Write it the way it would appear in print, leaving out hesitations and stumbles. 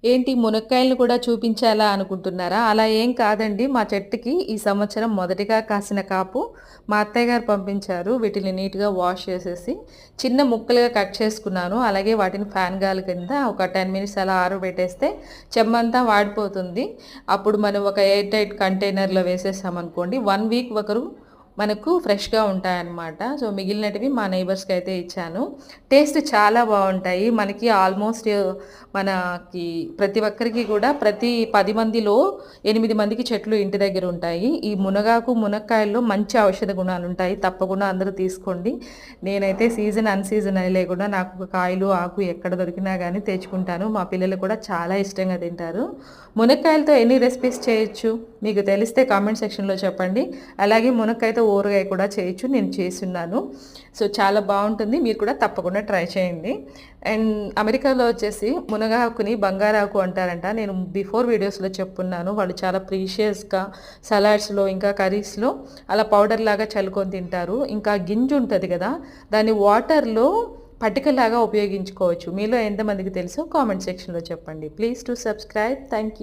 ఏంటి మునక్కాయలను కూడా చూపించాలా అనుకుంటున్నారా? అలా ఏం కాదండి. మా చెట్టుకి ఈ సంవత్సరం మొదటిగా కాసిన కాపు మా అత్తయ్య గారు పంపించారు. వీటిని నీట్‌గా వాష్ చేసేసి, చిన్న ముక్కలుగా కట్ చేసుకున్నాను. అలాగే వాటిని ఫ్యాన్ గాలి కింద ఒక 10 మినిట్స్ అలా ఆరబెట్టేస్తే చెమ్మంతా వాడిపోతుంది. అప్పుడు మనం ఒక ఎయిర్ టైట్ కంటైనర్‌లో వేసేసామనుకోండి 1 వీక్ వరకు మనకు ఫ్రెష్‌గా ఉంటాయన్నమాట. సో, మిగిలినటివి మా నైబర్స్‌కి అయితే ఇచ్చాను. టేస్ట్ చాలా బావుంటాయి. మనకి ఆల్మోస్ట్ మనకి ప్రతి ఒక్కరికి కూడా ప్రతి 10 మందిలో 8 మందికి చెట్లు ఇంటి దగ్గర ఉంటాయి. ఈ మునగాకు, మునక్కాయల్లో మంచి ఔషధ గుణాలుంటాయి. తప్పకుండా అందరూ తీసుకోండి. నేనైతే సీజన్, అన్‌సీజన్ అని లేకుండా నాకు ఒక కాయలు, ఆకు ఎక్కడ దొరికినా గానీ తెచ్చుకుంటాను. మా పిల్లలు కూడా చాలా ఇష్టంగా తింటారు. మునక్కాయలతో ఎన్ని రెసిపీస్ చేయొచ్చు? మీకు తెలిస్తే కామెంట్ సెక్షన్‌లో చెప్పండి. అలాగే మునక్కాయతో ఊరగాయ కూడా చేయొచ్చు. నేను చేసున్నాను. సో, చాలా బావుంటుంది. మీరు కూడా తప్పకుండా ట్రై చేయండి. అండ్ అమెరికాలో వచ్చేసి మునగాకుని బంగారాకు అంటారంట. నేను బిఫోర్ వీడియోస్‌లో చెప్పున్నాను. వాళ్ళు చాలా ప్రీషియస్‌గా సలాడ్స్‌లో ఇంకా కర్రీస్‌లో అలా పౌడర్ లాగా చల్లుకొని తింటారు. ఇంకా గింజ ఉంటది గదా! దాన్ని వాటర్‌లో పటికలాగా ఉపయోగించుకోవచ్చు. మీలో ఎంతమందికి తెలుసో కామెంట్ సెక్షన్‌లో చెప్పండి. Please to subscribe. Thank you.